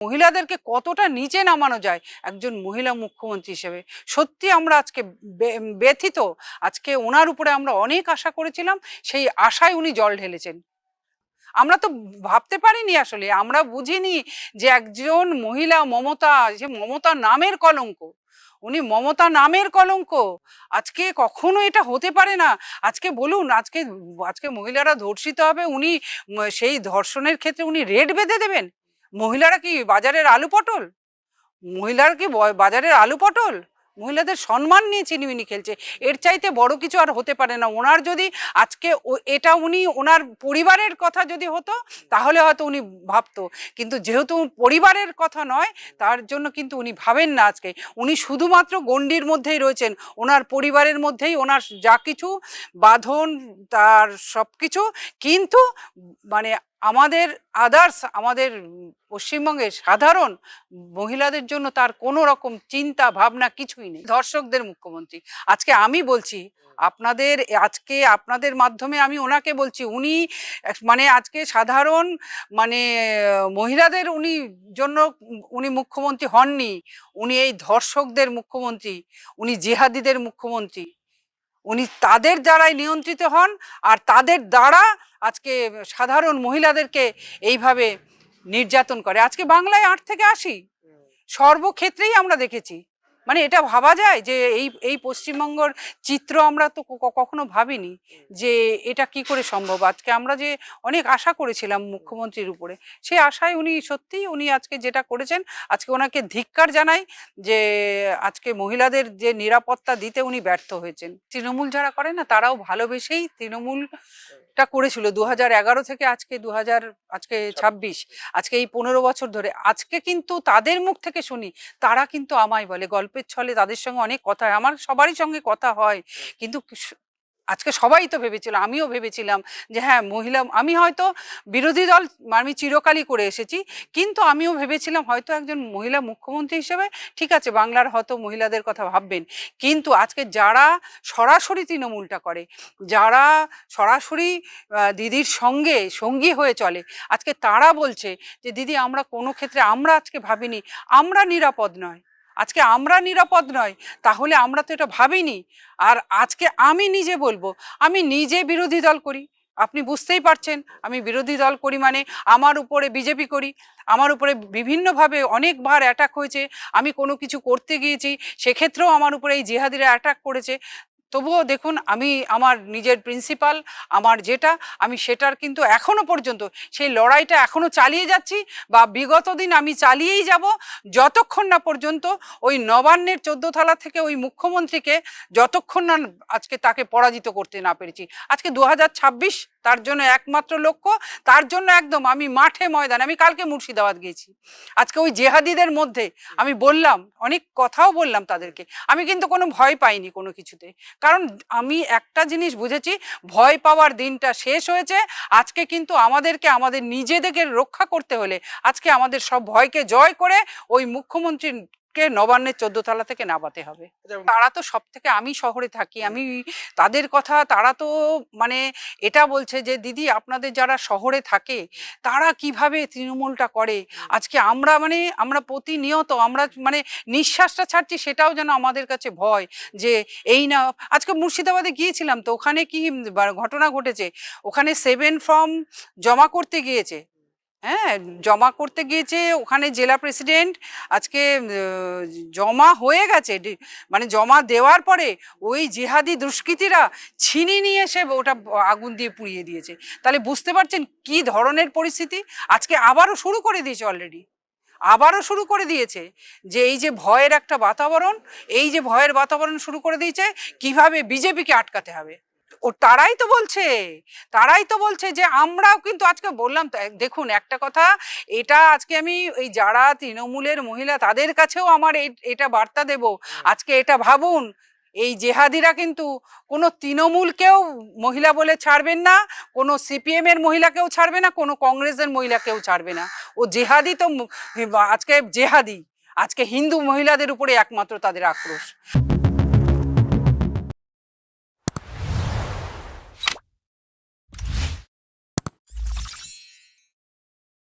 মহিলাদেরকে কতটা নিচে নামানো যায় একজন মহিলা মুখ্যমন্ত্রী হিসেবে। সত্যি আমরা আজকে ব্যথিত। আজকে ওনার উপরে আমরা অনেক আশা করেছিলাম, সেই আশায় উনি জল ঢেলেছেন। আমরা তো ভাবতে পারিনি, আসলে আমরা বুঝিনি যে একজন মহিলা মমতা, যে মমতা নামের কলঙ্ক, উনি মমতা নামের কলঙ্ক। আজকে কখনো এটা হতে পারে না। আজকে বলুন, আজকে আজকে মহিলারা ধর্ষিত হবে, উনি সেই ধর্ষণের ক্ষেত্রে উনি রেড বেঁধে দেবেন? মহিলারা কি বাজারের আলু পটল? মহিলারা কি বাজারের আলু পটল? মহিলাদের সম্মান নিয়ে চিনিমিনি খেলছে। এর চাইতে বড় কিছু আর হতে পারে না। ওনার যদি আজকে এটা উনি ওনার পরিবারের কথা যদি হতো তাহলে হয়তো উনি ভাবতো, কিন্তু যেহেতু পরিবারের কথা নয়, তার জন্য কিন্তু উনি ভাবেন না। আজকে উনি শুধুমাত্র গণ্ডির মধ্যেই রয়েছেন, ওনার পরিবারের মধ্যেই ওনার যা কিছু বাঁধন, তার সব কিছু। কিন্তু মানে আমাদের আদার্স, আমাদের পশ্চিমবঙ্গের সাধারণ মহিলাদের জন্য তার কোনো রকম চিন্তা ভাবনা কিছুই নেই। ধর্ষকদের মুখ্যমন্ত্রী। আজকে আমি বলছি আপনাদের, আজকে আপনাদের মাধ্যমে আমি ওনাকে বলছি, উনি মানে আজকে সাধারণ মানে মহিলাদের উনি জন্য উনি মুখ্যমন্ত্রী হননি, উনি এই ধর্ষকদের মুখ্যমন্ত্রী, উনি জিহাদিদের মুখ্যমন্ত্রী। উনি তাদের দ্বারাই নিয়ন্ত্রিত হন, আর তাদের দ্বারা আজকে সাধারণ মহিলাদেরকে এইভাবে নির্যাতন করে। আজকে বাংলায় 8 থেকে 80 সর্বক্ষেত্রেই আমরা দেখেছি। মানে এটা ভাবা যায় যে এই এই পশ্চিমবঙ্গের চিত্র আমরা তো কখনো ভাবিনি যে এটা কি করে সম্ভব। আজকে আমরা যে অনেক আশা করেছিলাম মুখ্যমন্ত্রীর উপরে, সেই আশায় উনি সত্যিই উনি আজকে যেটা করেছেন, আজকে ওনাকে ধিক্কার জানাই যে আজকে মহিলাদের যে নিরাপত্তা দিতে উনি ব্যর্থ হয়েছেন। তৃণমূল যারা করে না, তারাও ভালোবেসেই তৃণমূলটা করেছিল 2011 থেকে আজকে আজকে 26, আজকে এই 15 বছর ধরে। আজকে কিন্তু তাদের মুখ থেকে শুনি, তারা কিন্তু আমায় বলে, গল্পের ছলে তাদের সঙ্গে অনেক কথা হয়, আমার সবারই সঙ্গে কথা হয়, কিন্তু আজকে সবাই তো ভেবেছিল, আমিও ভেবেছিলাম যে হ্যাঁ মহিলা, আমি হয়তো বিরোধী দল আমি চিরকালই করে এসেছি, কিন্তু আমিও ভেবেছিলাম হয়তো একজন মহিলা মুখ্যমন্ত্রী হিসেবে ঠিক আছে বাংলার হয়তো মহিলাদের কথা ভাববেন। কিন্তু আজকে যারা সরাসরি তৃণমূলটা করে, যারা সরাসরি দিদির সঙ্গে সঙ্গী হয়ে চলে, আজকে তারা বলছে যে দিদি আমরা কোনো ক্ষেত্রে আমরা আজকে ভাবিনি আমরা নিরাপদ নয়। আজকে আমরা নিরাপদ নয়, তাহলে আমরা তো এটা ভাবিনি। আর আজকে আমি নিজে বলবো, আমি নিজে বিরোধী দল করি, আপনি বুঝতেই পারছেন আমি বিরোধী দল করি মানে আমার উপরে বিজেপি করি, আমার উপরে বিভিন্নভাবে অনেকবার অ্যাটাক হয়েছে। আমি কোনো কিছু করতে গিয়েছি, সেক্ষেত্রেও আমার উপরে এই জিহাদিরা অ্যাটাক করেছে। তবুও দেখুন, আমি আমার নিজের প্রিন্সিপাল, আমার যেটা, আমি সেটার কিন্তু এখনো পর্যন্ত সেই লড়াইটা এখনো চালিয়ে যাচ্ছি, বা বিগত দিন আমি চালিয়েই যাব, যতক্ষণ না পর্যন্ত ওই নবান্নের 14 তলা থেকে ওই মুখ্যমন্ত্রীকে যতক্ষণ না আজকে তাকে পরাজিত করতে না পেরেছি। আজকে 2026 তার জন্য একমাত্র লক্ষ্য, তার জন্য একদম আমি মাঠে ময়দানে, আমি কালকে মুর্শিদাবাদ গিয়েছি, আজকে ওই জেহাদিদের মধ্যে আমি বললাম, অনেক কথাও বললাম তাদেরকে, আমি কিন্তু কোনো ভয় পাইনি কোনো কিছুতে। কারণ আমি একটা জিনিস বুঝেছি, ভয় পাওয়ার দিনটা শেষ হয়েছে। আজকে কিন্তু আমাদেরকে আমাদের নিজেদেরকে রক্ষা করতে হলে আজকে আমাদের সব ভয়কে জয় করে ওই মুখ্যমন্ত্রীকে নবান্নের 14 তলা থেকে নামাতে হবে। তারা তো সব থেকে, আমি শহরে থাকি, আমি তাদের কথা, তারা তো মানে এটা বলছে যে দিদি আপনাদের যারা শহরে থাকে তারা কিভাবে তৃণমূলটা করে। আজকে আমরা মানে আমরা প্রতিনিয়ত আমরা মানে নিঃশ্বাসটা ছাড়ছি, সেটাও যেন আমাদের কাছে ভয় যে এই না। আজকে মুর্শিদাবাদে গিয়েছিলাম, তো ওখানে কি ঘটনা ঘটেছে, ওখানে 7 ফর্ম জমা করতে গিয়েছে, হ্যাঁ জমা করতে গিয়েছে, ওখানে জেলা প্রেসিডেন্ট আজকে জমা হয়ে গেছে, মানে জমা দেওয়ার পরে ওই জিহাদি দুষ্কৃতীরা ছিনি নিয়ে এসে ওটা আগুন দিয়ে পুড়িয়ে দিয়েছে। তাহলে বুঝতে পারছেন কি ধরনের পরিস্থিতি। আজকে আবারও শুরু করে দিয়েছে, অলরেডি আবারও শুরু করে দিয়েছে যে এই যে ভয়ের একটা বাতাবরণ, এই যে ভয়ের বাতাবরণ শুরু করে দিয়েছে, কিভাবে বিজেপিকে আটকাতে হবে। ও তারাই তো বলছে যে আমরাও কিন্তু আজকে বললাম তো, দেখুন একটা কথা, এটা আজকে আমি এই যারা তৃণমূলের মহিলা তাদের কাছেও আমার এটা বার্তা দেব, আজকে এটা ভাবুন, এই জেহাদিরা কিন্তু কোনো তৃণমূলকেও মহিলা বলে ছাড়বেন না, কোনো সিপিএম এর মহিলাকেও ছাড়বে না, কোনো কংগ্রেসের মহিলাকেও ছাড়বে না। ও জেহাদি তো আজকে জেহাদি, আজকে হিন্দু মহিলাদের উপরে একমাত্র তাদের আক্রোশ।